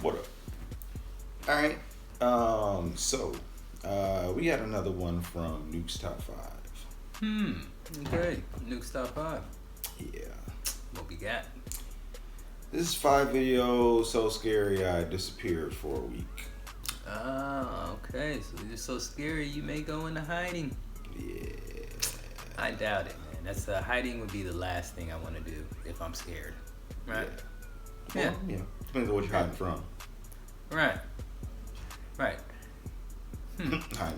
What up? All right. We had another one from Nuke's Top 5. Okay. Nuke's Top 5. Yeah. What we got? This is 5 videos so scary I disappeared for a week. Oh, okay. So they're so scary you may go into hiding. Yeah. I doubt it, man. That's hiding would be the last thing I want to do if I'm scared. Right? Yeah. Well, yeah. Depends on what you're hiding from. Right.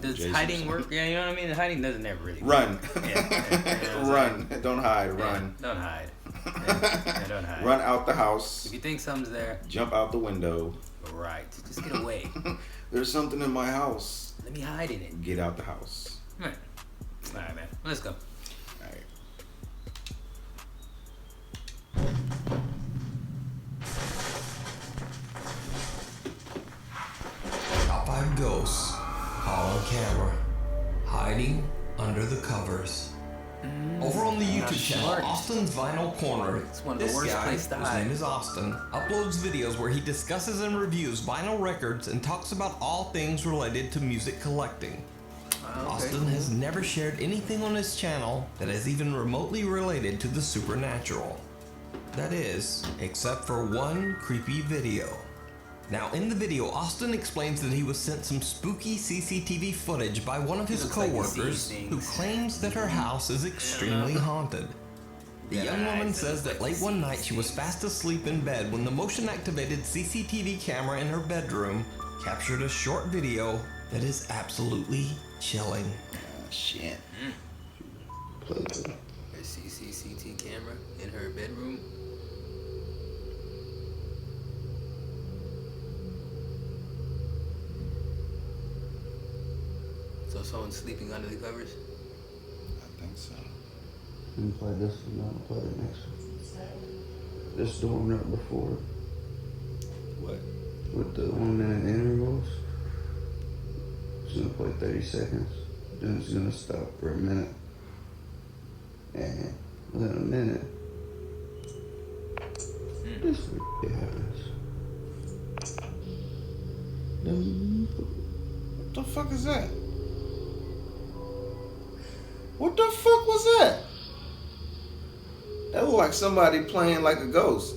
Does hiding work? Yeah, you know what I mean? Hiding doesn't ever really run. Work. Yeah. Run. Don't hide. Run. Don't hide. Yeah, don't hide. Run out the house. If you think something's there, jump out the window. Right. Just get away. There's something in my house. Let me hide in it. Get out the house. All right, man. Let's go. All right. Top 5 ghosts caught on camera, hiding under the covers. Over on the YouTube channel, Austin's Vinyl Corner, It's one of the this worst guy, places to whose hide. name is Austin, uploads videos where he discusses and reviews vinyl records and talks about all things related to music collecting. Okay. Austin has never shared anything on his channel that is even remotely related to the supernatural. That is, except for one creepy video. Now, in the video, Austin explains that he was sent some spooky CCTV footage by one of his looks like he co-workers sees who things. claims that her house is extremely haunted. The young woman says that late one night she was fast asleep in bed when the motion-activated CCTV camera in her bedroom captured a short video that is absolutely chilling. Shit. A CCTV camera in her bedroom. So someone's sleeping under the covers? I think so. I'm gonna play this one, I'll play the next one. This dorm right before, What? with the 1 minute intervals. It's gonna play 30 seconds, then it's gonna stop for a minute. And within a minute, this happens. What the fuck is that? What the fuck was that? That looked like somebody playing like a ghost.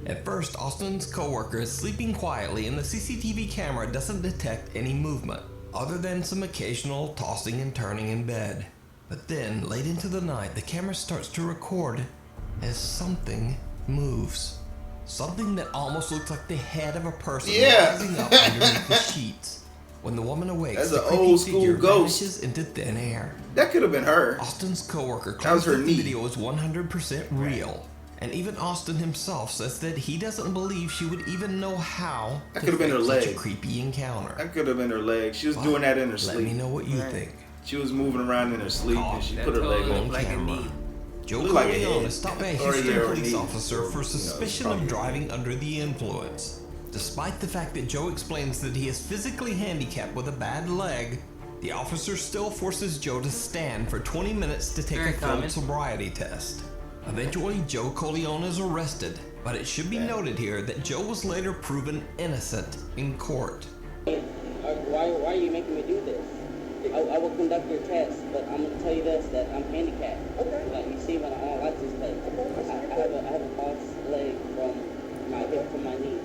At first, Austin's co-worker is sleeping quietly and the CCTV camera doesn't detect any movement, other than some occasional tossing and turning in bed. But then, late into the night, the camera starts to record as something moves. Something that almost looks like the head of a person rising up underneath the sheets. When the woman awakes, That's the an creepy old school figure ghost. vanishes into thin air. That could have been her. Austin's co-worker That was claims her that knee. the video is 100% real. And even Austin himself says that he doesn't believe she would even know how That to could have been her fake such a leg. creepy encounter. That could have been her leg. She was But doing that in her Let me sleep. know what you think. She was moving around in her sleep and she put her leg totally on looked like a camera. knee. Joe Looked like a Corleone head. is stopped by a Or Houston a police knee. officer Or, for suspicion of probably. driving under the influence. Despite the fact that Joe explains that he is physically handicapped with a bad leg, the officer still forces Joe to stand for 20 minutes to take Very a field common. sobriety test. Eventually, Joe Corleone is arrested, but it should be noted here that Joe was later proven innocent in court. Why are you making me do this? I will conduct your test, but I'm going to tell you this, that I'm handicapped. Okay. Like you see when I like this place. I have a false leg from my hip to my knee.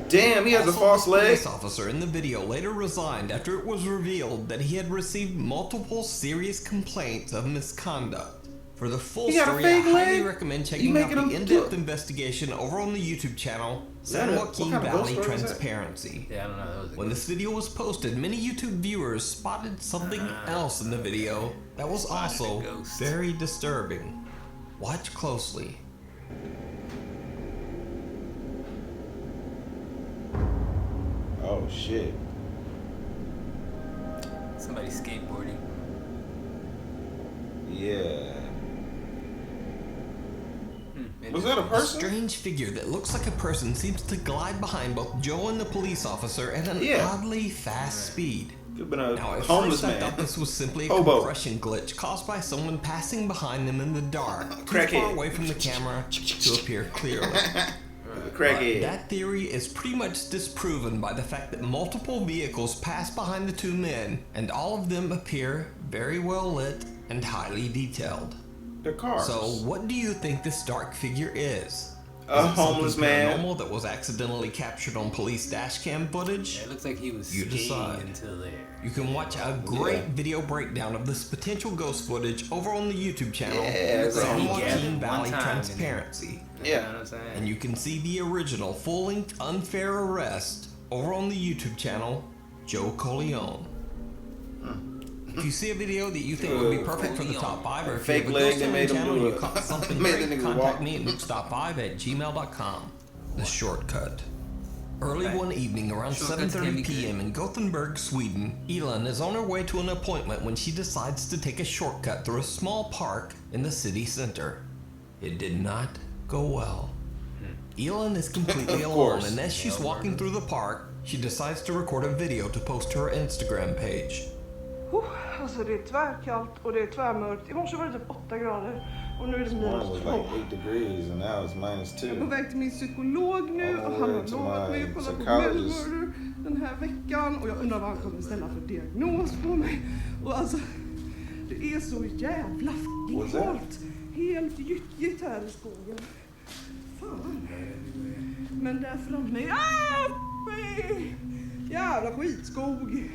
Damn, he has a Also, false the leg. police officer in the video later resigned after it was revealed that he had received multiple serious complaints of misconduct. For the full He got a story, I fake highly leg? recommend You checking out making the him in-depth look- investigation over on the YouTube channel, San Yeah, Joaquin what kind of ghost Valley story was that? Transparency. Yeah, I don't know. That was a When this video was posted, many YouTube viewers spotted something else in the video that was also a ghost. very disturbing. Watch closely. Oh shit. somebody skateboarding. Yeah. Was Interesting. that a A person? strange figure that looks like a person seems to glide behind both Joe and the police officer at an Yeah. oddly fast speed. Could have been a Now, at homeless first I man. thought this was simply a Hobo. compression glitch caused by someone passing behind them in the dark, too Crackhead. far away from the camera to appear clearly. Crackhead. That theory is pretty much disproven by the fact that multiple vehicles pass behind the two men, and all of them appear very well lit and highly detailed. They're cars. So, what do you think this dark figure is? A homeless man. Paranormal that was accidentally captured on police dashcam footage? Yeah, it looks like he was You skiing decide. until there. You can watch a great video breakdown of this potential ghost footage over on the YouTube channel, it's San on Joaquin one Valley time Transparency. You know what I'm saying? And you can see the original full-length Unfair Arrest over on the YouTube channel, Joe Corleone. If you see a video that you think would be perfect for the top 5, or if Fake you have a leg, ghost they on made the him channel do and you it. caught something Made great, the nigga contact walk. me at noobstop5@gmail.com. The shortcut. Early Right. one evening around Shortcuts can 7:30 be p.m. good. in Gothenburg, Sweden, Elin is on her way to an appointment when she decides to take a shortcut through a small park in the city center. It did not go well. Elin is completely Of alone, course. and as she's walking through the park, she decides to record a video to post to her Instagram page. Alltså det är tvärkallt och det är tvärmörkt. I morse var det typ 8 grader och nu är det One was minus like 2. 8 degrees and now it's minus Jag är på 2. väg till min psykolog nu och han har lovat mig att kolla på Psychologist. Melmurder den här veckan och jag undrar vad han kommer ställa för diagnos på mig. Och alltså, det är så jävla What's that? halt. Helt gyttjigt här i skogen. Fan. Men där framme, mig! Jävla skitskog.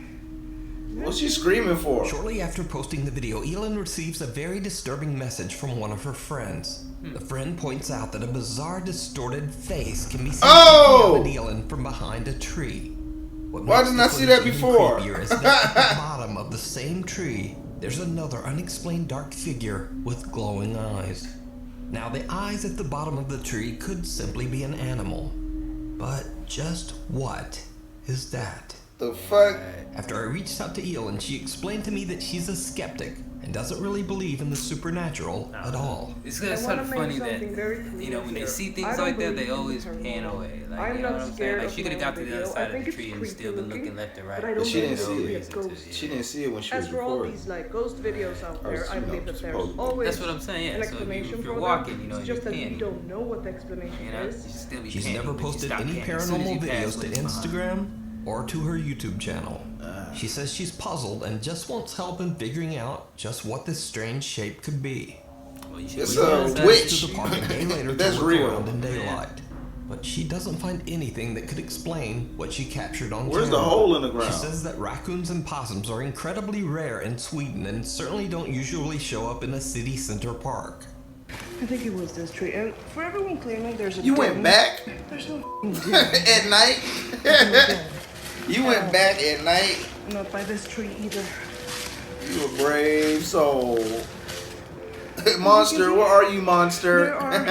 What's she screaming for? Shortly after posting the video, Elin receives a very disturbing message from one of her friends. The friend points out that a bizarre, distorted face can be seen Oh! peeking up at Elin from behind a tree. What Why makes didn't the I see footage that even before? creepier is that at the bottom of the same tree, there's another unexplained dark figure with glowing eyes. Now, the eyes at the bottom of the tree could simply be an animal. But just what is that? The fuck? After I reached out to Elin, she explained to me that she's a skeptic and doesn't really believe in the supernatural at all. It's I kind wanna of make funny that, something very you know, when they clear see here. things I don't like that, they believe in always paranormal. pan away. Like, I'm you know not what I'm saying? scared Like, of she could have my got to the video. other I side of think the it's tree and creepy still been looking, looking left and right. but I don't She didn't believe see in it. real ghosts. She didn't see it when she was As for all recording. these like ghost videos out there, I believe that there's supposed to. always That's what I'm saying, yeah. an So if explanation you're for walking, them. you know, It's you're just that we panning. don't know what the explanation You know, you is. should still be She's panning, never but you posted stop any panning as soon as paranormal you pass videos to what's behind. Instagram or to her YouTube channel. She says she's puzzled and just wants help in figuring out just what this strange shape could be. Well, you should It's wait till a the sun- witch. To the park a day later That's to look real. around in daylight. But she doesn't find anything that could explain what she captured on Where's the camera. hole in the She ground? says that raccoons and possums are incredibly rare in Sweden and certainly don't usually show up in a city center park. I think it was this tree. And for everyone claiming there's a You went den, back There's no den. at night? You went back at night? Not by this tree either. You a brave soul. Monster, where are you, monster? There are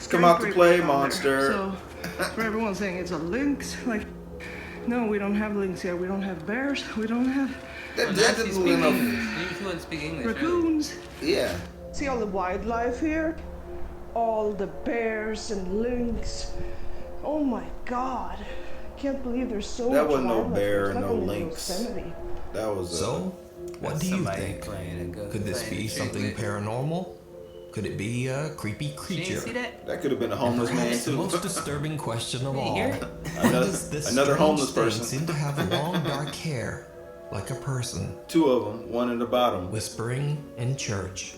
Come out to skyscrapers play, down monster. there. So for everyone saying it's a lynx, like, no, we don't have lynx here. We don't have bears. We don't have That Well, doesn't Nancy look speak enough. English. You wouldn't speak English, really. raccoons. Yeah. See all the wildlife here? All the bears and lynx. Oh my god. Can't believe there's so That much wasn't no wildlife. bear, It's like no only lynx. Yosemite. That was So, what That's do you somebody think? playing a ghost- Could this playing be a trick something with- paranormal? Could it be a creepy She creature? didn't see that? that could have been a homeless man Perhaps the too. most disturbing question of all. hear Why Another- does this another strange homeless thing person. seem to have long dark hair, like a person, Two of them, one in the bottom. whispering in church?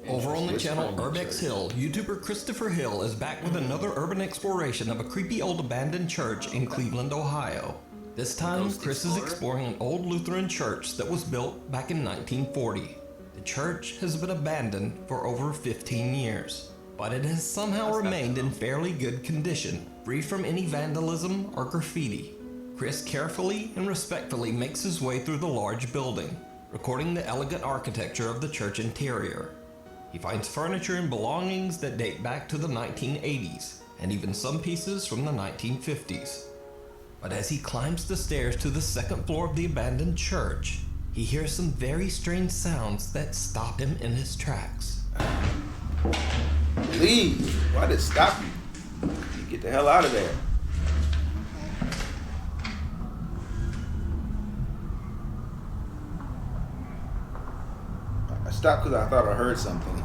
Over on the channel Whispering in Urbex church. Hill, YouTuber Christopher Hill is back with another urban exploration of a creepy old abandoned church in Cleveland, Ohio. This time, Ghost Chris is Explorer? exploring an old Lutheran church that was built back in 1940. The church has been abandoned for over 15 years, but it has somehow remained in fairly good condition, free from any vandalism or graffiti. Chris carefully and respectfully makes his way through the large building, recording the elegant architecture of the church interior. He finds furniture and belongings that date back to the 1980s, and even some pieces from the 1950s. But as he climbs the stairs to the second floor of the abandoned church, he hears some very strange sounds that stop him in his tracks. Leave. Why did it stop you? You get the hell out of there. I stopped because I thought I heard something.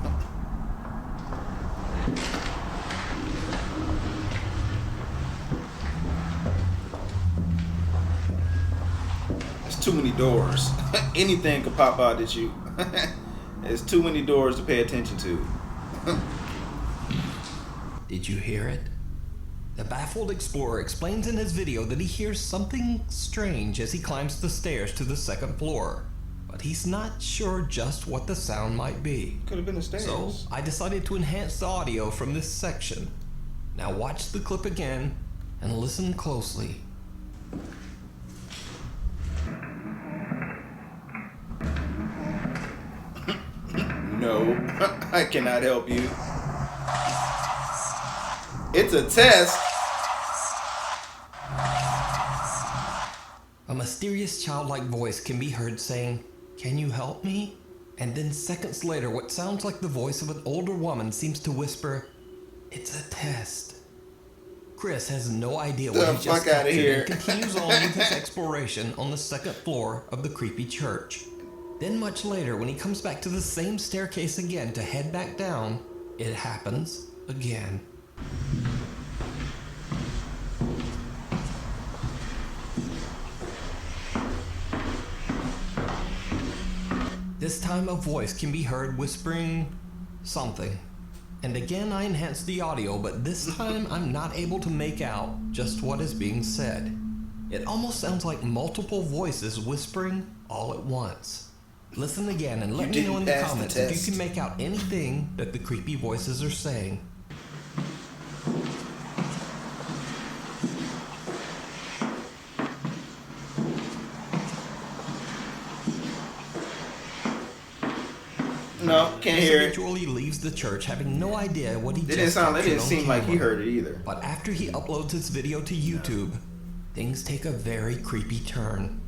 too many doors. Anything could pop out at you. There's too many doors to pay attention to. Did you hear it? The baffled explorer explains in his video that he hears something strange as he climbs the stairs to the second floor, but he's not sure just what the sound might be. Could have been the stairs. So I decided to enhance the audio from this section. Now watch the clip again and listen closely. No, I cannot help you. It's a test. A mysterious childlike voice can be heard saying, "Can you help me?" And then seconds later, what sounds like the voice of an older woman seems to whisper, "It's a test." Chris has no idea what he just captured and continues on with his exploration on the second floor of the creepy church. Then much later, when he comes back to the same staircase again to head back down, it happens again. This time a voice can be heard whispering something. And again I enhanced the audio, but this time I'm not able to make out just what is being said. It almost sounds like multiple voices whispering all at once. Listen again and let me know in the comments if you can make out anything that the creepy voices are saying. No, can't hear it. Eventually leaves the church having no idea what he just It didn't seem like he camera. heard it either. But after he uploads his video to YouTube, things take a very creepy turn.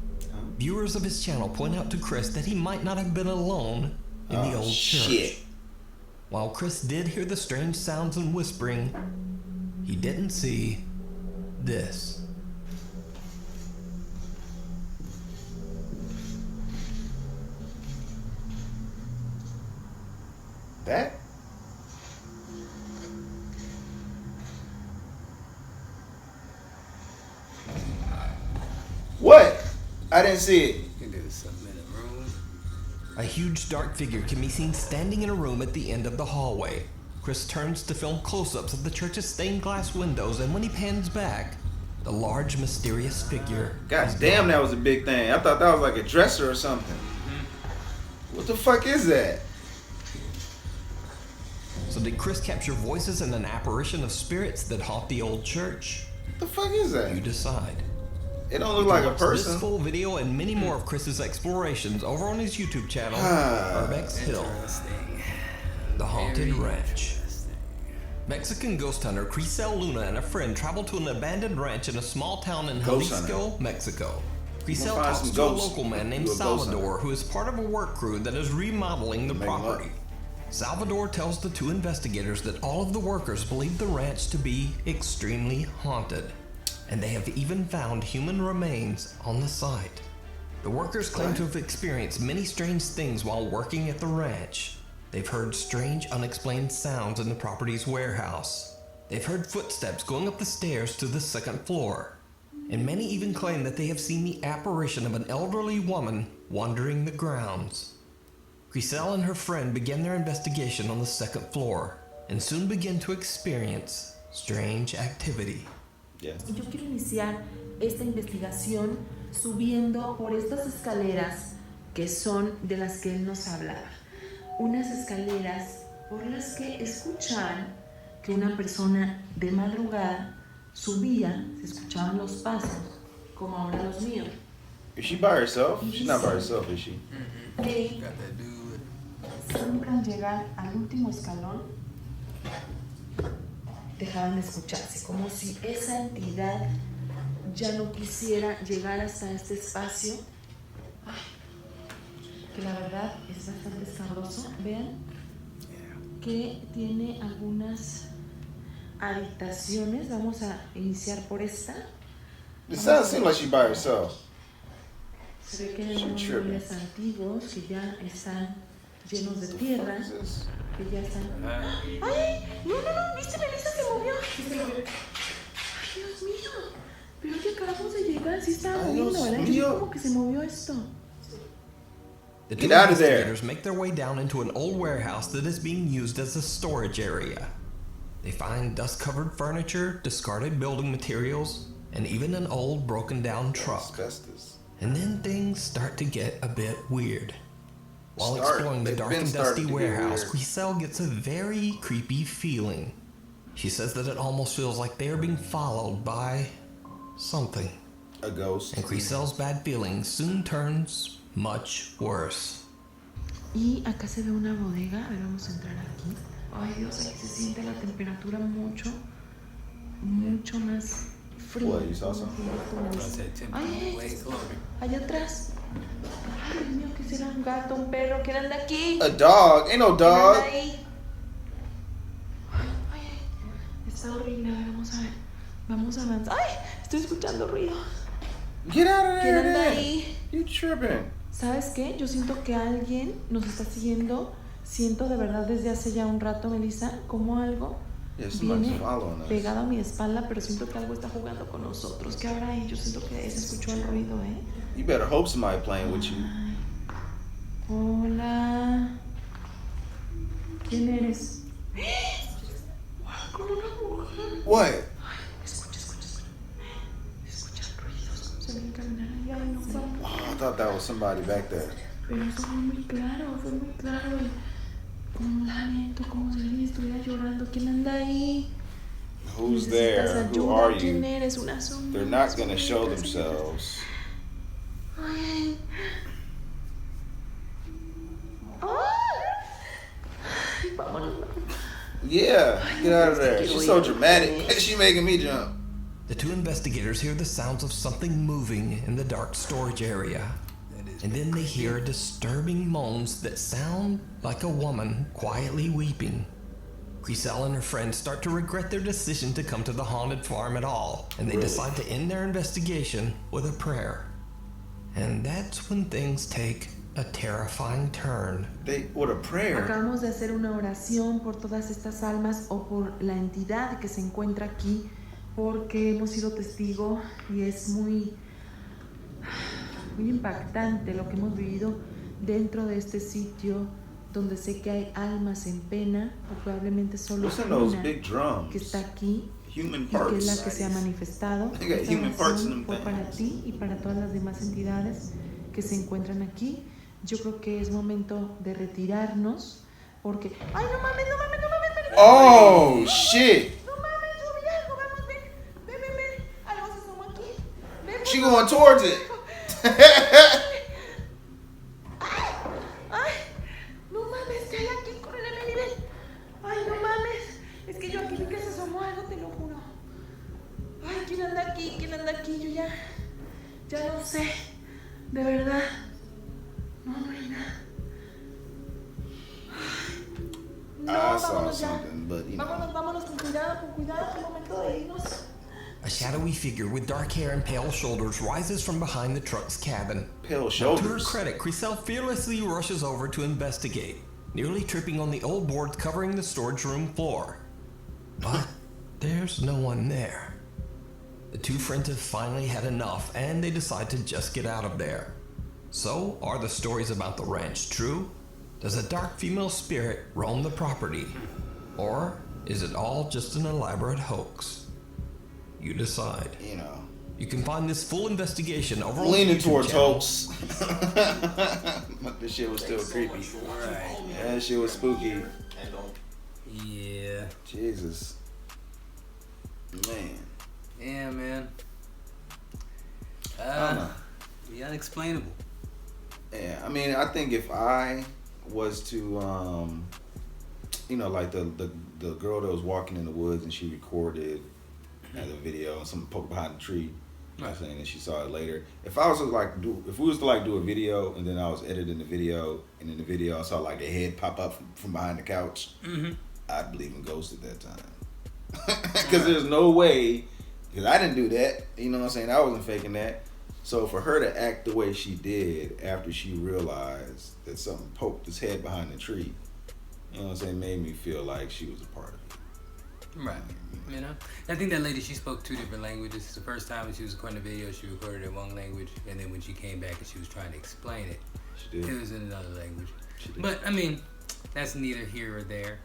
Viewers of his channel point out to Chris that he might not have been alone in the old church. While Chris did hear the strange sounds and whispering, he didn't see this. That? What? I didn't see it. You can do something in the room. A huge dark figure can be seen standing in a room at the end of the hallway. Chris turns to film close-ups of the church's stained glass windows, and when he pans back, the large mysterious figure. God damn, that was a big thing. I thought that was like a dresser or something. What the fuck is that? So did Chris capture voices and an apparition of spirits that haunt the old church? What the fuck is that? You decide. It don't look like a person. This full video and many more of Chris's explorations over on his YouTube channel, Urbex Hill, the Haunted Ranch. Mexican ghost hunter Crisel Luna and a friend travel to an abandoned ranch in a small town in Jalisco, Mexico. Crisel talks to a local man named Salvador, who is part of a work crew that is remodeling the property. Salvador tells the two investigators that all of the workers believe the ranch to be extremely haunted, and they have even found human remains on the site. The workers claim to have experienced many strange things while working at the ranch. They've heard strange, unexplained sounds in the property's warehouse. They've heard footsteps going up the stairs to the second floor. And many even claim that they have seen the apparition of an elderly woman wandering the grounds. Crisel and her friend begin their investigation on the second floor and soon begin to experience strange activity. Yo quiero iniciar esta investigación subiendo por estas escaleras que son de las que él nos hablaba. Unas escaleras por las que escuchaban que una persona de madrugada subía, se escuchaban los pasos, como ahora los míos. Is she by herself? She's not by herself, is she? Que siempre al llegar al último escalón dejaban de escucharse, como si esa entidad ya no quisiera llegar hasta este espacio. Ay, que la verdad es bastante escabroso. Vean que tiene algunas habitaciones. Vamos a iniciar por esta. It sounds like she's by herself. Se ve que hay unos muebles antiguos que ya están llenos de tierra, que ya están... ¡Ay! No, ¿viste? Melissa se movió. ¡Ay, Dios mío! Pero oye, acabamos de llegar, sí estaba Ay, moviendo, Dios ¿verdad? mío. Yo como que se movió esto. The Get two out of there. investigators make their way down into an old warehouse that is being used as a storage area. They find dust-covered furniture, discarded building materials, and even an old broken-down truck. Asbestos. And then things start to get a bit weird. While exploring the They've dark been and dusty starting to get warehouse, weird. Griselle gets a very creepy feeling. She says that it almost feels like they are being followed by something. A ghost. And Griselle's bad feeling soon turns much worse. Y acá se ve una bodega. A ver, vamos a entrar aquí. Ay, Dios, aquí se siente la temperatura mucho más fría. What, you saw something? Ay, Way closer. allá atrás. Ay, Dios mío, ¿qué será? Un gato, un perro. ¿Quién anda aquí? A dog. Ain't no ¿Quién anda dog. ahí? Ay, está horrible. A ver, vamos a ver. Vamos a avanzar. Ay, estoy escuchando ruido. Get out of ¿Quién there, anda then. ahí? You tripping. ¿Sabes qué? Yo siento que alguien nos está siguiendo. Siento de verdad desde hace ya un rato, Melissa, como algo Yeah, somebody's viene following us. pegado a mi espalda, pero siento que algo está jugando con nosotros. ¿Qué habrá ahí? Yo siento que se escuchó el ruido, ¿eh? You better hope somebody playing with you. Hola. ¿Quién eres? Con una mujer. What? Escucha. Escucha ruidos. Se ven caminar allá y no vamos. Oh, I thought that was somebody back there. Pero eso fue muy claro. Y como un lamento, como si alguien estuviera llorando. ¿Quién anda ahí? Who's Necesitas there? Who ayuda. are ¿Quién you? eres? Una sombra. They're not gonna show themselves. Ay. Ay, vámonos. Yeah, get out of there. Quiero She's so ir. dramatic. She's making me jump. The two investigators hear the sounds of something moving in the dark storage area. And then they hear disturbing moans that sound like a woman quietly weeping. Griselle and her friends start to regret their decision to come to the haunted farm at all, and they decide to end their investigation with a prayer. And that's when things take a terrifying turn. What a prayer. Acabamos de hacer una oración por todas estas almas o por la entidad que se encuentra aquí, porque hemos sido testigo y es muy impactante lo que hemos vivido dentro de este sitio donde sé que hay almas en pena o probablemente solo Listen to those una big drums. que está aquí Human y que es la parts. que se ha manifestado. They got Esta human parts in oración them fue para things. ti y para todas las demás entidades que se encuentran aquí. Yo creo que es momento de retirarnos porque... ¡Ay, no mames! ven! Oh, shit. ¡No mames! Yo vi algo, vamos, ven. Algo se asomó aquí. Ven, She por going favor. towards it. ¡Ay! ¡No mames! ¿Qué hay aquí? ¡Córrele, ven! ¡Ay, no mames! Es que yo aquí vi que se asomó algo, te lo juro. ¡Ay, quién anda aquí! Yo ya no sé. De verdad. No hay nada. No, I saw vámonos ya. something, but you know. Vámonos con cuidado, es momento de irnos. A shadowy figure with dark hair and pale shoulders rises from behind the truck's cabin. Pale Now, to her shoulders. credit, Griselle fearlessly rushes over to investigate, nearly tripping on the old boards covering the storage room floor. But there's no one there. The two friends have finally had enough, and they decide to just get out of there. So, are the stories about the ranch true? Does a dark female spirit roam the property? Or is it all just an elaborate hoax? You decide. You know. You can find this full investigation over on the Leaning YouTube towards channel. hoax. But this shit was still creepy. Right. Yeah, that shit was spooky. Yeah. Jesus. Man. Yeah, man. I don't know. The unexplainable. Yeah, I mean, I think if I was to, you know, like the girl that was walking in the woods and she recorded as a video and something poked behind the tree, you know what I'm saying, and she saw it later. If I was to if we was to do a video and then I was editing the video and in the video I saw like the head pop up from behind the couch, I'd believe in ghosts at that time. Because there's no way, because I didn't do that, you know what I'm saying, I wasn't faking that. So for her to act the way she did after she realized that something poked his head behind the tree, you know what I'm saying, made me feel like she was a part of it. Right. You know, I think that lady, she spoke 2 different languages. It's the first time when she was recording the video, she recorded it in one language, and then when she came back and she was trying to explain it, She did. it was in another language. She did. But I mean, that's neither here or there.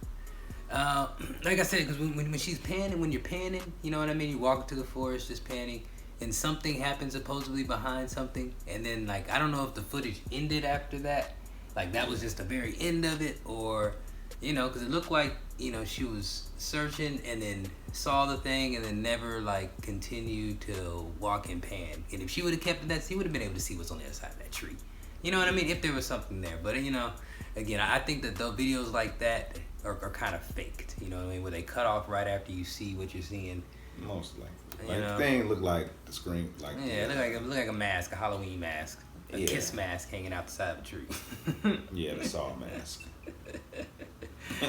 Like I said, because when she's panning, when you're panning, you know what I mean? You walk into the forest just panning, and something happens supposedly behind something, and then like I don't know if the footage ended after that, like that was just the very end of it, or you know, because it looked like, you know, she was searching and then saw the thing and then never like continued to walk and pan. And if she would have kept it, that she would have been able to see what's on the other side of that tree. You know what I mean? If there was something there. But you know, again, I think that the videos like that are kind of faked. You know what I mean? Where they cut off right after you see what you're seeing. Most likely. You Like, know? the thing looked like the screen. Like Yeah, it looked like a mask, a Halloween mask, a Yeah. kiss mask hanging out the side of a tree. Yeah, the saw mask.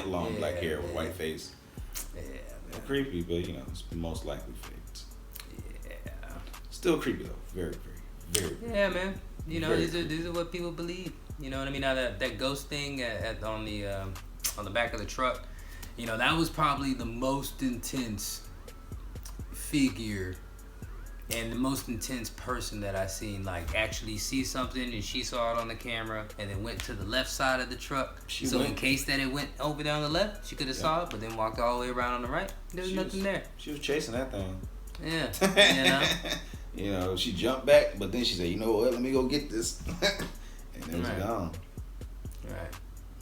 Long black Yeah, hair with man. white face. Yeah, man. Creepy, but you know, it's most likely faked. Yeah. Still creepy though. Very, very, very. Yeah, man. You know, Very these are what people believe. You know what I mean? Now that ghost thing on the back of the truck, you know, that was probably the most intense figure and the most intense person that I seen like actually see something, and she saw it on the camera and then went to the left side of the truck. In case that it went over there on the left, she could have saw it, but then walked all the way around on the right. There's nothing there. She was chasing that thing. Yeah, you know. You know, she jumped back, but then she said, "You know what? Let me go get this," and it was Right. gone. Right.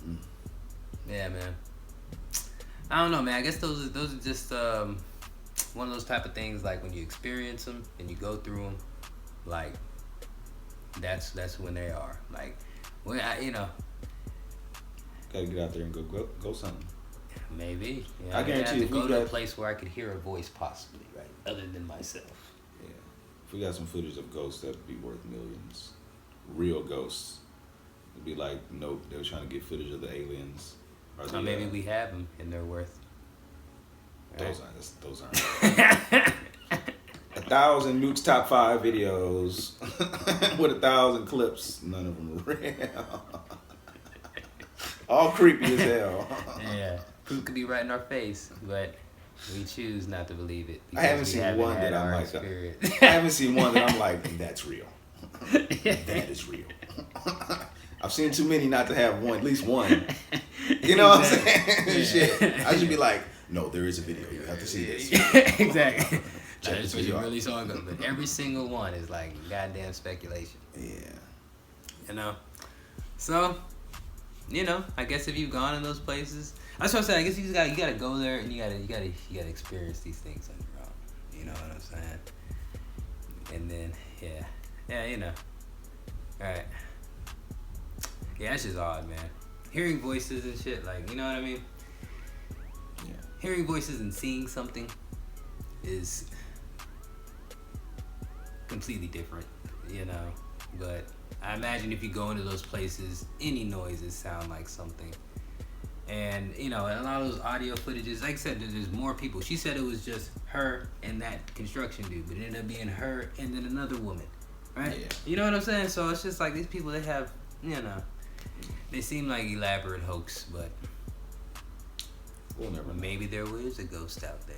Mm. Yeah, man. I don't know, man. I guess those are just one of those type of things. Like when you experience them and you go through them, like that's when they are. Like when you know, Gotta get out there and go something. maybe. You know, I I guarantee have you to if go we to a got- place where I could hear a voice, possibly, right, other than myself. Yeah, if we got some footage of ghosts, that'd be worth millions. Real ghosts. It'd be like, nope, they were trying to get footage of the aliens. Or So maybe we have them and they're worth. Those aren't. 1,000 Nuke's top 5 videos with 1,000 clips. None of them are real. All creepy as hell. Yeah, proof could be right in our face, but we choose not to believe it. I haven't because we seen haven't one had that I'm our like, experience. I haven't seen one that I'm like, that's real. That is real. I've seen too many not to have one, at least one. You know what I'm saying? Yeah. Shit. I should be like, no, there is a video. You have to see this. Exactly. Check That's this what you video out. really saw it, but every single one is like goddamn speculation. Yeah. You know? So, you know, I guess if you've gone in those places, that's what I'm saying. I guess you gotta go there and you gotta experience these things on your own. You know what I'm saying? And then yeah, you know. All right. Yeah, that's just odd, man. Hearing voices and shit, like, you know what I mean? Yeah. Hearing voices and seeing something is completely different, you know. But I imagine if you go into those places, any noises sound like something. And, you know, a lot of those audio footages, like I said, there's more people. She said it was just her and that construction dude, but it ended up being her and then another woman, right? Yeah. You know what I'm saying? So it's just like these people, they have, you know, they seem like elaborate hoax, but We'll never know. maybe there is a ghost out there.